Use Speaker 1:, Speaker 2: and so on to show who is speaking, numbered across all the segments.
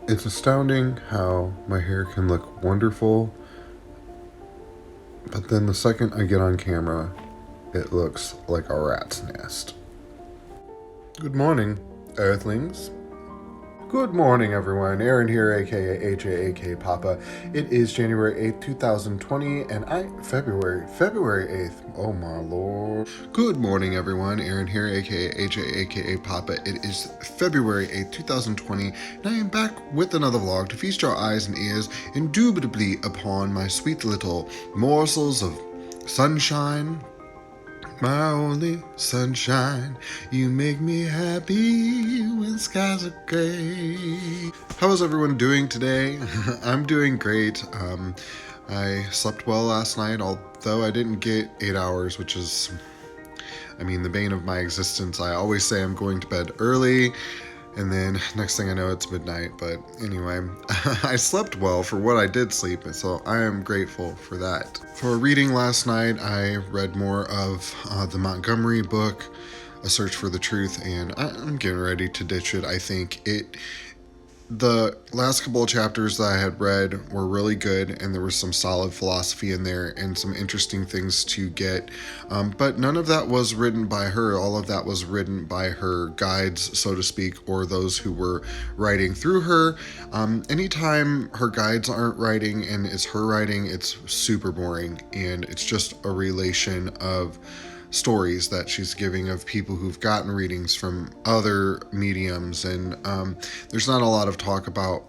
Speaker 1: It's astounding how my hair can look wonderful, but then the second I get on camera, it looks like a rat's nest. Good morning, Earthlings. Good morning, everyone. Aaron here, aka AJ, aka Papa. It is January 8th, 2020, and February 8th. Oh my lord. Good morning, everyone. Aaron here, aka AJ, aka Papa. It is February 8th, 2020, and I am back with another vlog to feast your eyes and ears indubitably upon my sweet little morsels of sunshine. My only sunshine, you make me happy when skies are gray. How is everyone doing today? I'm doing great. I slept well last night, although I didn't get 8 hours, which is, the bane of my existence. I always say I'm going to bed early, and then next thing I know, it's midnight. But anyway, I slept well for what I did sleep, and so I am grateful for that. For reading last night, I read more of the Montgomery book, A Search for the Truth, and I'm getting ready to ditch it. I think the last couple of chapters that I had read were really good, and there was some solid philosophy in there and some interesting things to get. But none of that was written by her. All of that was written by her guides, so to speak, or those who were writing through her. Anytime her guides aren't writing and it's her writing, it's super boring, and it's just a relation of stories that she's giving of people who've gotten readings from other mediums, and there's not a lot of talk about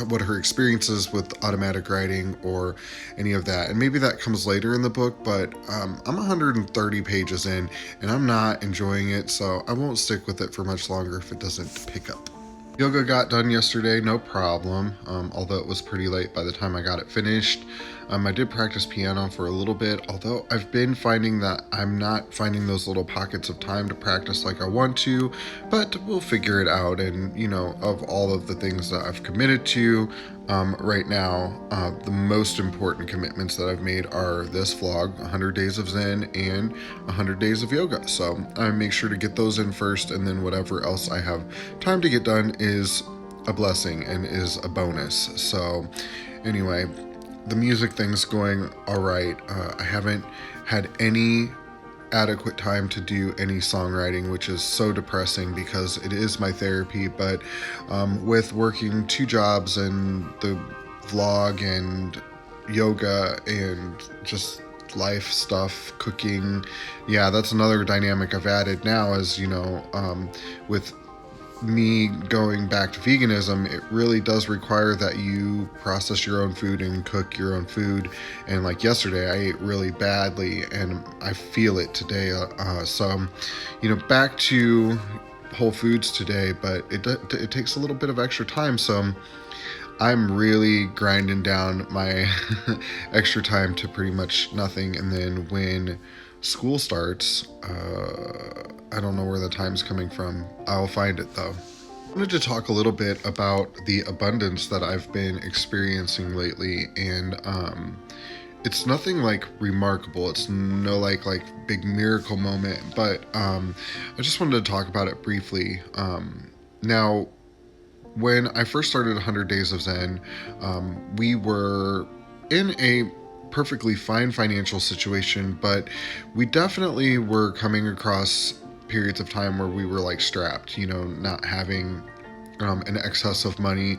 Speaker 1: what her experiences with automatic writing or any of that, and maybe that comes later in the book, but I'm 130 pages in and I'm not enjoying it, so I won't stick with it for much longer if it doesn't pick up. Yoga got done yesterday, no problem, although it was pretty late by the time I got it finished. I did practice piano for a little bit, although I've been finding that I'm not finding those little pockets of time to practice like I want to, but we'll figure it out. And, of all of the things that I've committed to right now, the most important commitments that I've made are this vlog, 100 Days of Zen, and 100 Days of Yoga. So I make sure to get those in first, and then whatever else I have time to get done is a blessing and is a bonus. So anyway, the music thing's going all right. I haven't had any adequate time to do any songwriting, which is so depressing because it is my therapy. But with working 2 jobs and the vlog and yoga and just life stuff, cooking, yeah, that's another dynamic I've added now. As with me going back to veganism, it really does require that you process your own food and cook your own food. And like yesterday, I ate really badly and I feel it today. So, back to Whole Foods today, but it takes a little bit of extra time. So I'm really grinding down my extra time to pretty much nothing. And then when school starts, I don't know where the time's coming from. I'll find it though. I wanted to talk a little bit about the abundance that I've been experiencing lately, and it's nothing like remarkable. It's no like big miracle moment, but I just wanted to talk about it briefly. Now, when I first started 100 Days of Zen, we were in a perfectly fine financial situation, but we definitely were coming across periods of time where we were like strapped, not having an excess of money,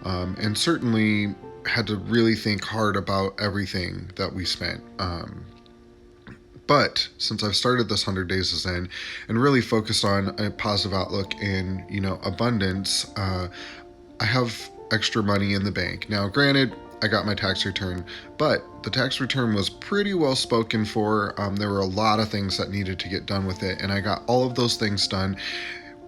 Speaker 1: and certainly had to really think hard about everything that we spent. But since I've started this 100 Days of Zen and really focused on a positive outlook and, abundance, I have extra money in the bank. Now, granted, I got my tax return, but the tax return was pretty well spoken for. There were a lot of things that needed to get done with it, and I got all of those things done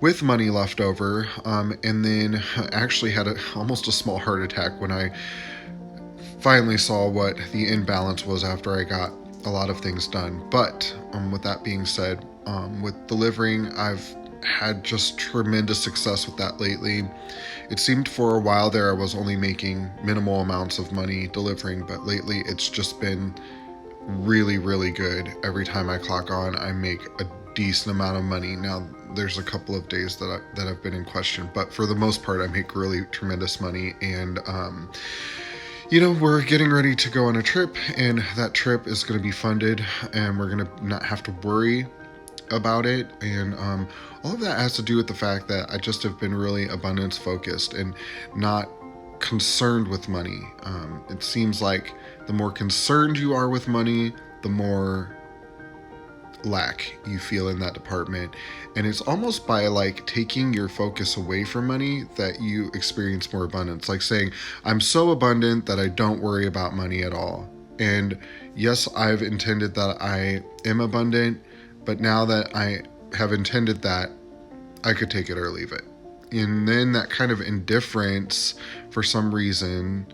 Speaker 1: with money left over, and then actually had almost a small heart attack when I finally saw what the imbalance was after I got a lot of things done. But with that being said, with delivering, I've had just tremendous success with that lately. It seemed for a while there I was only making minimal amounts of money delivering, but lately it's just been really, really good. Every time I clock on, I make a decent amount of money. Now, there's a couple of days that I've been in question, but for the most part, I make really tremendous money. And we're getting ready to go on a trip, and that trip is going to be funded, and we're going to not have to worry about it. And all of that has to do with the fact that I just have been really abundance focused and not concerned with money. It seems like the more concerned you are with money, the more lack you feel in that department. And it's almost by like taking your focus away from money that you experience more abundance. Like saying, I'm so abundant that I don't worry about money at all. And yes, I've intended that I am abundant, but now that I have intended that, I could take it or leave it. And then that kind of indifference, for some reason,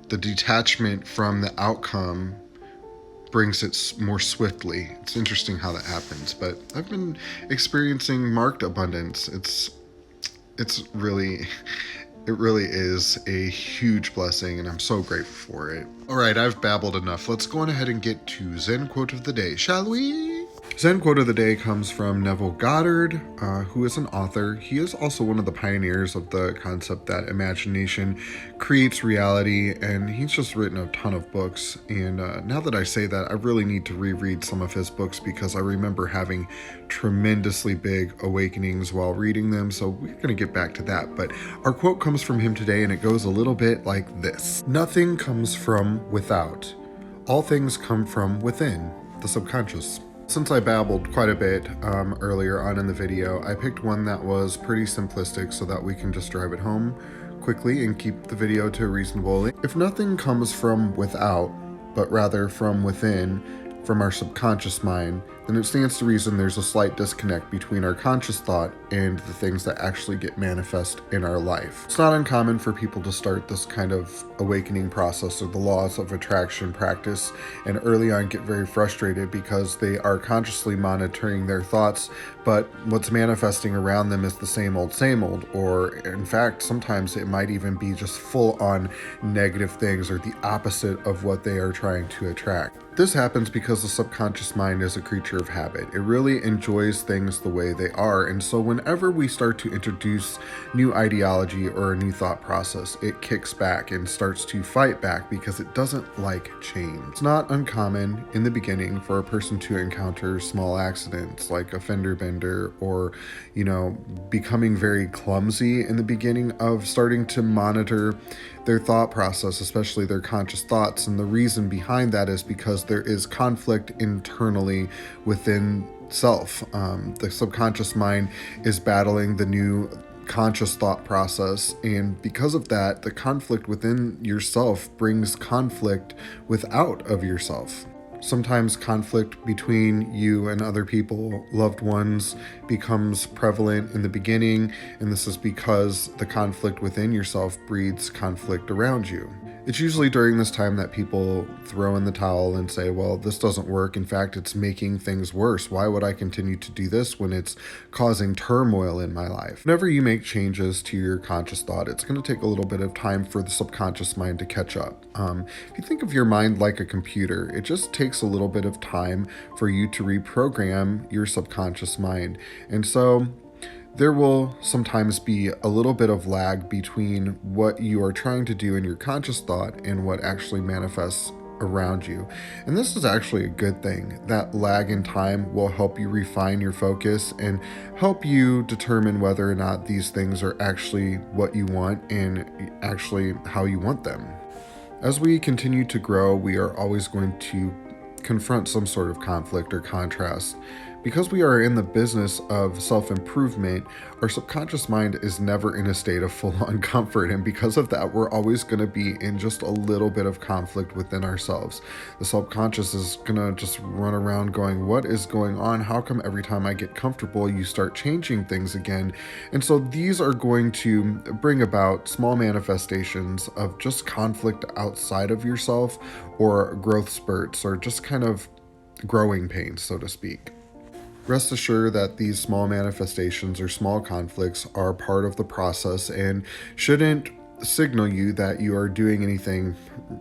Speaker 1: the detachment from the outcome brings it more swiftly. It's interesting how that happens, but I've been experiencing marked abundance. It really is a huge blessing, and I'm so grateful for it. All right, I've babbled enough. Let's go on ahead and get to Zen Quote of the Day, shall we? Zen Quote of the Day comes from Neville Goddard, who is an author. He is also one of the pioneers of the concept that imagination creates reality, and he's just written a ton of books. And now that I say that, I really need to reread some of his books because I remember having tremendously big awakenings while reading them, so we're going to get back to that. But our quote comes from him today, and it goes a little bit like this. Nothing comes from without. All things come from within, the subconscious. Since I babbled quite a bit earlier on in the video, I picked one that was pretty simplistic so that we can just drive it home quickly and keep the video to a reasonable length. If nothing comes from without, but rather from within, from our subconscious mind, then it stands to reason there's a slight disconnect between our conscious thought and the things that actually get manifest in our life. It's not uncommon for people to start this kind of awakening process or the laws of attraction practice and early on get very frustrated because they are consciously monitoring their thoughts, but what's manifesting around them is the same old, or in fact, sometimes it might even be just full on negative things or the opposite of what they are trying to attract. This happens because the subconscious mind is a creature of habit. It really enjoys things the way they are, and so whenever we start to introduce new ideology or a new thought process, it kicks back and starts to fight back because it doesn't like change. It's not uncommon in the beginning for a person to encounter small accidents like a fender bender or, becoming very clumsy in the beginning of starting to monitor their thought process, especially their conscious thoughts. And the reason behind that is because there is conflict internally within self. The subconscious mind is battling the new conscious thought process, and because of that, the conflict within yourself brings conflict without of yourself. Sometimes conflict between you and other people, loved ones, becomes prevalent in the beginning, and this is because the conflict within yourself breeds conflict around you. It's usually during this time that people throw in the towel and say, well, this doesn't work. In fact, it's making things worse. Why would I continue to do this when it's causing turmoil in my life? Whenever you make changes to your conscious thought, it's going to take a little bit of time for the subconscious mind to catch up. If you think of your mind like a computer, it just takes a little bit of time for you to reprogram your subconscious mind. And so there will sometimes be a little bit of lag between what you are trying to do in your conscious thought and what actually manifests around you. And this is actually a good thing. That lag in time will help you refine your focus and help you determine whether or not these things are actually what you want and actually how you want them. As we continue to grow, we are always going to confront some sort of conflict or contrast. Because we are in the business of self-improvement, our subconscious mind is never in a state of full-on comfort, and because of that, we're always going to be in just a little bit of conflict within ourselves. The subconscious is going to just run around going, what is going on? How come every time I get comfortable, you start changing things again? And so these are going to bring about small manifestations of just conflict outside of yourself, or growth spurts, or just kind of growing pains, so to speak. Rest assured that these small manifestations or small conflicts are part of the process and shouldn't signal you that you are doing anything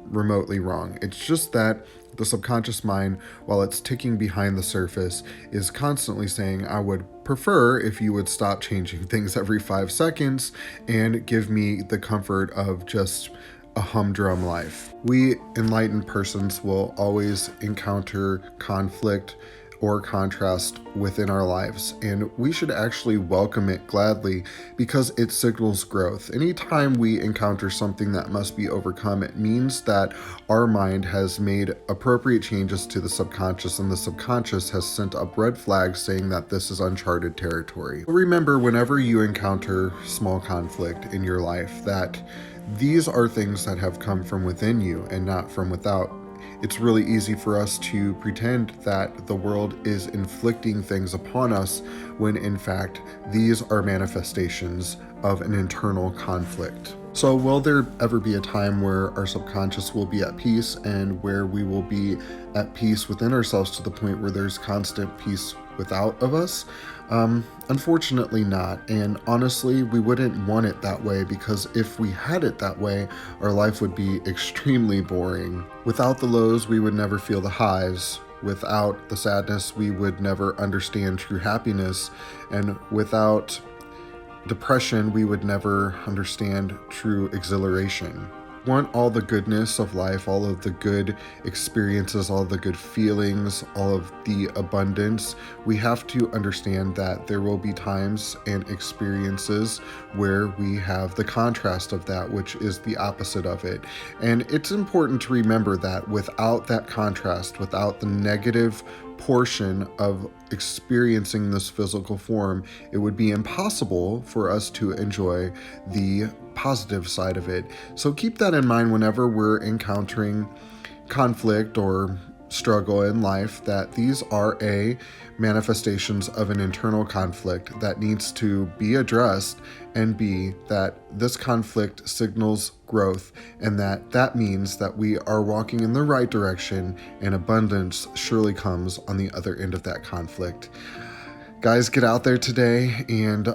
Speaker 1: remotely wrong. It's just that The subconscious mind, while it's ticking behind the surface, is constantly saying, I would prefer if you would stop changing things every 5 seconds and give me the comfort of just a humdrum life. We enlightened persons will always encounter conflict or contrast within our lives, and we should actually welcome it gladly because it signals growth. Anytime we encounter something that must be overcome, it means that our mind has made appropriate changes to the subconscious, and the subconscious has sent up red flags saying that this is uncharted territory. Remember, whenever you encounter small conflict in your life, that these are things that have come from within you and not from without. It's really easy for us to pretend that the world is inflicting things upon us when in fact these are manifestations of an internal conflict. So will there ever be a time where our subconscious will be at peace and where we will be at peace within ourselves to the point where there's constant peace without of us? Unfortunately not, and honestly we wouldn't want it that way, because if we had it that way, our life would be extremely boring. Without the lows, we would never feel the highs. Without the sadness, we would never understand true happiness, and without depression, we would never understand true exhilaration. Want all the goodness of life, all of the good experiences, all the good feelings, all of the abundance, we have to understand that there will be times and experiences where we have the contrast of that, which is the opposite of it. And it's important to remember that without that contrast, without the negative portion of experiencing this physical form, it would be impossible for us to enjoy the positive side of it. So keep that in mind whenever we're encountering conflict or struggle in life, that these are manifestations of an internal conflict that needs to be addressed, and B, that this conflict signals growth, and that means that we are walking in the right direction and abundance surely comes on the other end of that conflict. Guys, get out there today and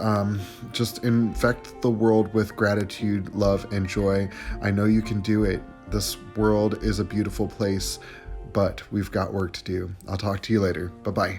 Speaker 1: just infect the world with gratitude, love, and joy. I know you can do it. This world is a beautiful place, but we've got work to do. I'll talk to you later. Bye-bye.